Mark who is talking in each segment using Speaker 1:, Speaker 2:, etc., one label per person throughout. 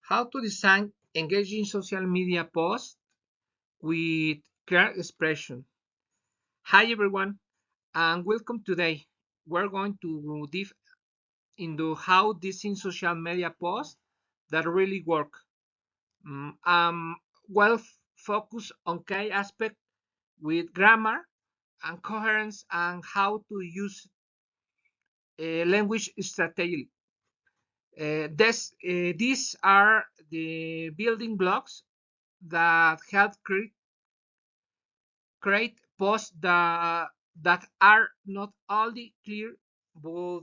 Speaker 1: How to design engaging social media posts with clear expression. Hi everyone, and welcome today. We're going to dive into how design social media posts that really work. Mm, um, well, focus on key aspects with grammar and coherence and how to use language strategically. These are the building blocks that help create posts that are not only clear but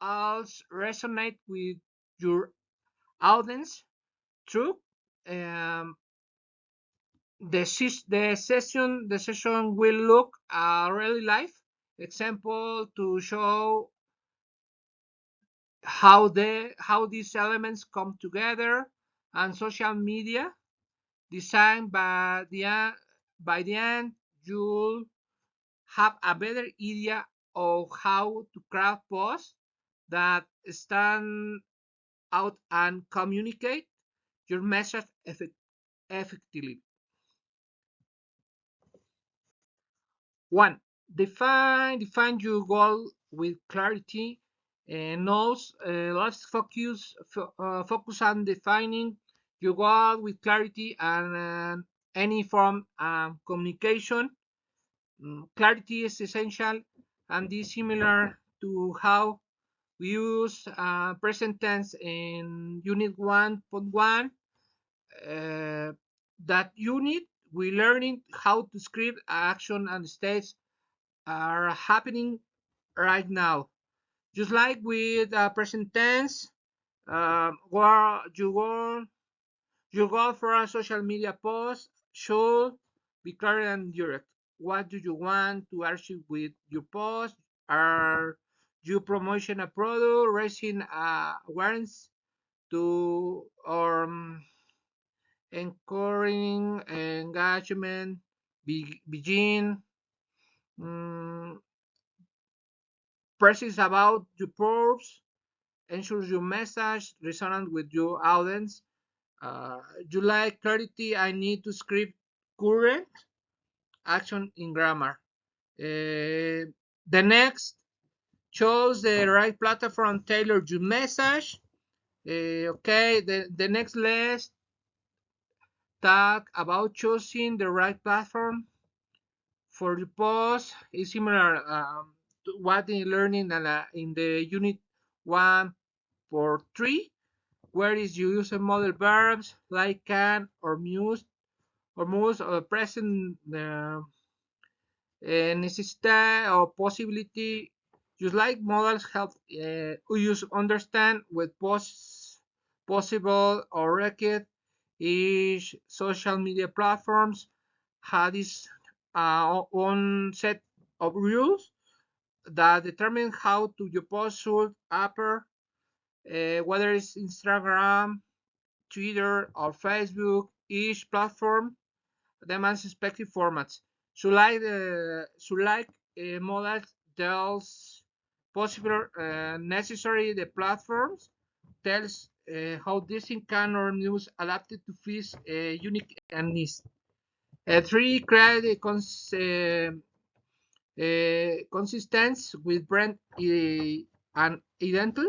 Speaker 1: also resonate with your audience. True. Um, the session will look really live example to show how these elements come together and social media design by the end you'll have a better idea of how to craft posts that stand out and communicate your message effectively. One, define your goal with clarity. And also, let's focus on defining your goal with clarity and any form communication. Clarity is essential and is similar to how we use present tense in Unit 1.1. Uh, that unit, we learning how to script action and states are happening right now. Just like with present tense, where you go for a social media post should be clear and direct. What do you want to achieve with your post? Are you promoting a product, raising awareness to or encouraging engagement? Begin um, presses about your posts, ensures your message resonant with your audience. Uh, you like clarity? I need to script current action in grammar. The next chose the right platform tailor your message. Okay, the next list talk about choosing the right platform for the post is similar to what in learning in the unit 1.3, where is you use model verbs like can or must or present necessity or possibility. Just like models help use understand with possible or record. Each social media platforms had its own set of rules that determine how to your post should appear, whether it's Instagram, Twitter, or Facebook. Each platform demands respective formats. So like models tells possible necessary the platforms tells how this can or news adapted to fit unique and needs. Three create a consistence with brand and identity.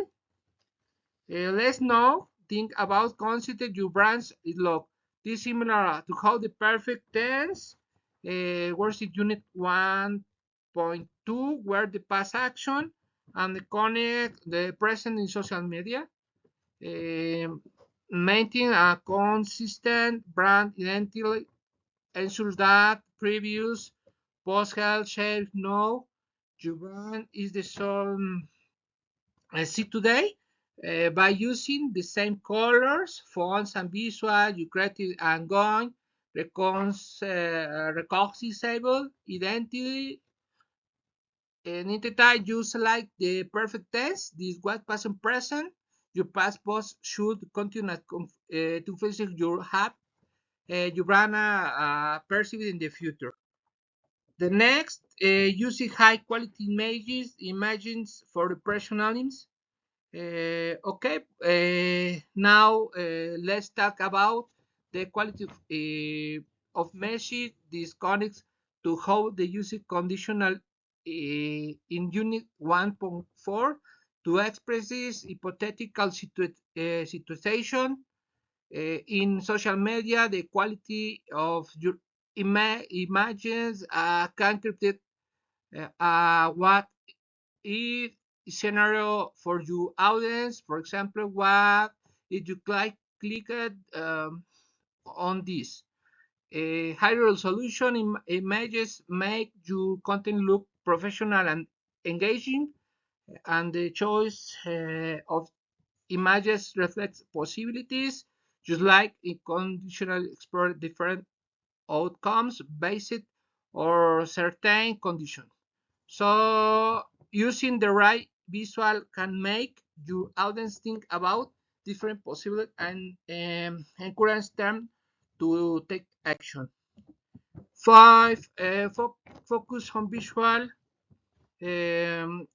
Speaker 1: Let's now think about consider your brand's look. This is similar to how the perfect tense works in Unit 1.2, where the past action and the connect the present in social media. Maintain a consistent brand identity ensures that previous post health shares know your brand is the same I see today. By using the same colors, fonts, and visual, you create ongoing recognizable identity. And in the time, you select the perfect tense. This was past and present. Your past post should continue to face your have you brand perceived in the future. The next, using high quality images for the personal names. Okay, now let's talk about the quality of message. This connects to how the use conditional in Unit 1.4 to express this hypothetical situation in social media. The quality of your images can create what if scenario for your audience. For example, what if you clicked on this? A high resolution images make your content look professional and engaging, and the choice of images reflects possibilities, just like in conditional explore different outcomes based or certain conditions. So using the right visual can make your audience think about different possible and encourage them to take action. Five, focus on visual um,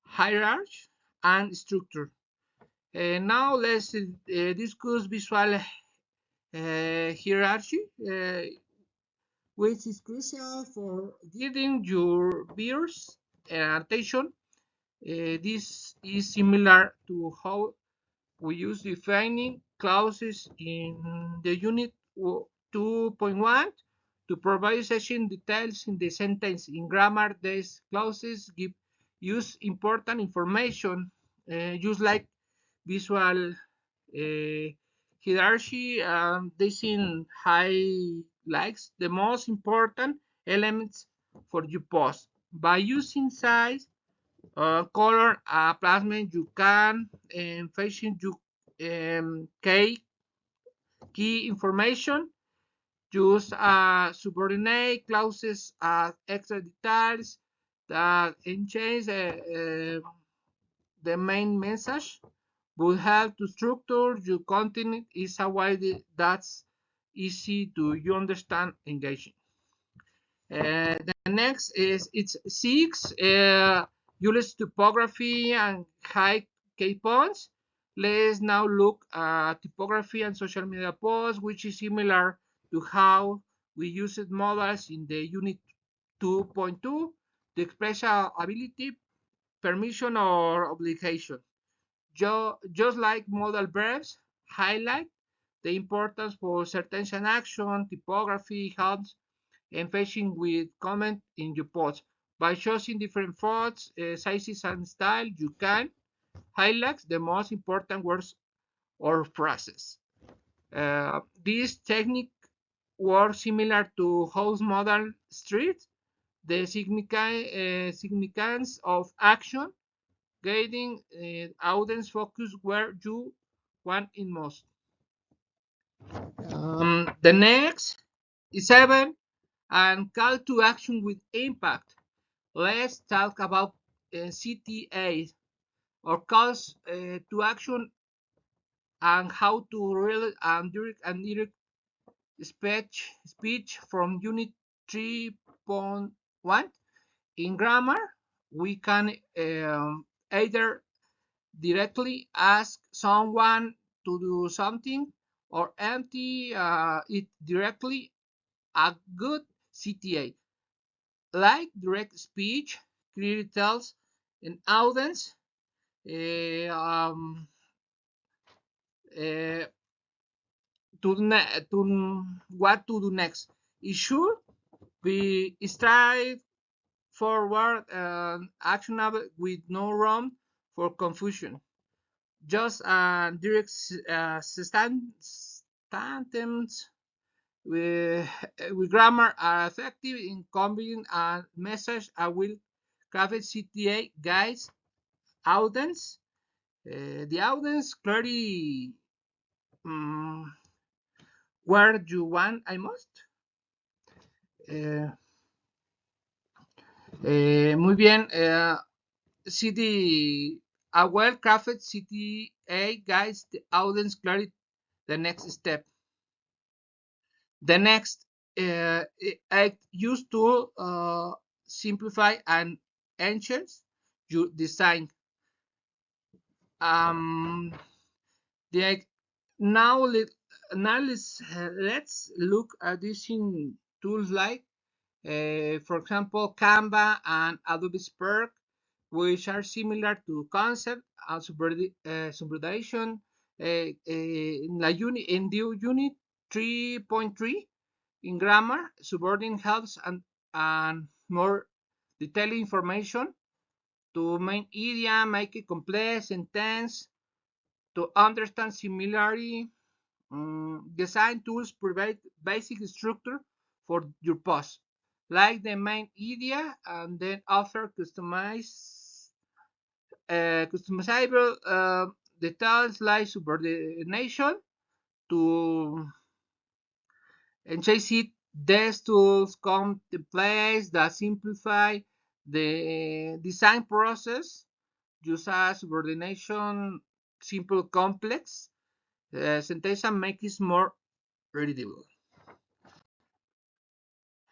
Speaker 1: hierarchy and structure. Now let's discuss visual hierarchy, which is crucial for giving your viewers attention. This is similar to how we use defining clauses in the unit 2.1 to provide session details in the sentence. In grammar, these clauses give use important information, just like visual hierarchy. This in highlights the most important elements for your post. By using size, color, placement, you can fashion you key information. Use subordinate clauses as extra details that enhance the main message, will help to structure your content in a way that's easy to you understand, engaging. The next is it's six. Use typography and high key points. Let's now look at typography and social media posts, which is similar to how we used modals in the unit 2.2 to express ability, permission, or obligation. Just like modal verbs, highlight the importance for certain action. Typography helps and fetching with comment in your post. By choosing different fonts, sizes, and style, you can highlight the most important words or phrases. This technique works similar to house modal street, the significance of action, guiding audience focus where you want it most. The next is 7 and call to action with impact. Let's talk about CTA or calls to action and how to read and direct and direct speech from Unit 3.1. In grammar, we can either directly ask someone to do something or empty it directly. A good CTA, like direct speech, clearly tells an audience uh, um, uh, to what to do next. It should be straightforward and actionable with no room for confusion. Just direct statements with grammar are effective in conveying a message. I will craft CTA guides audience. The audience clearly um, where you want I must. Eh, Muy bien. CD, a well-crafted CTA guides the audience clearly the next step. The next, I used to simplify and enhance your design. um, the now let's look at using tools like, for example, Canva and Adobe Spark, which are similar to concept and subordination. In the unit 3.3 in grammar, subordinate helps and more detailed information to main idea, make it complex, intense, to understand similarity. Design tools provide basic structure for your post, like the main idea, and then offer customizable details like subordination to chase it. These tools come to place that simplify the design process, use as subordination, simple, complex sentence, and make it more readable.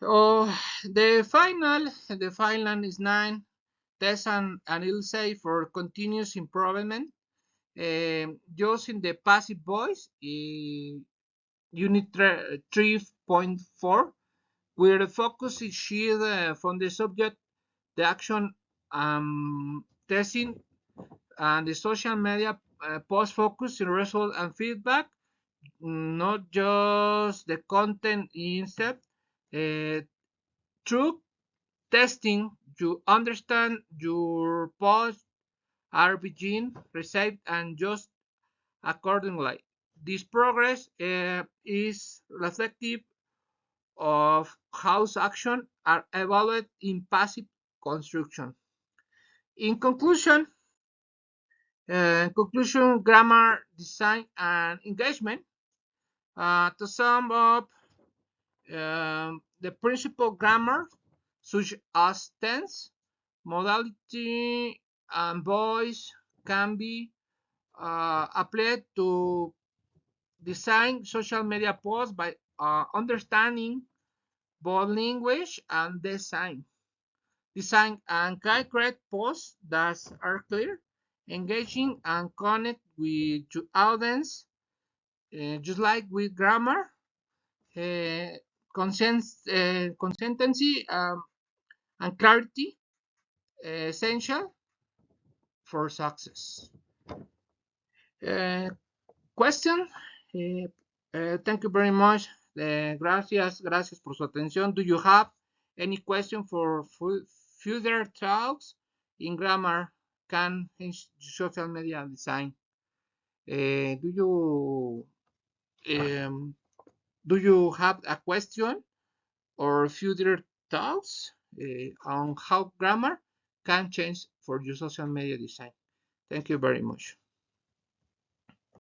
Speaker 1: Oh, the final is 9. Test and it'll say for continuous improvement. Using the passive voice, unit 3.4, where the focus is shifted from the subject, the action, testing, and the social media post focus in result and feedback, not just the content instead. Uh, Through testing, you understand your post are being received and just accordingly. This progress is reflective of how actions are evaluated in passive construction. In conclusion, grammar, design, and engagement. To sum up, the principal grammar, such as tense, modality, and voice, can be applied to design social media posts by understanding both language and design. Design and can create posts that are clear, engaging, and connect with your audience, just like with grammar. Uh, consistency and clarity essential for success. Uh, Question. Thank you very much. Gracias por su atención. Do you have any question for further talks in grammar can social media design? Do you um, have a question or further thoughts on how grammar can change for your social media design? Thank you very much.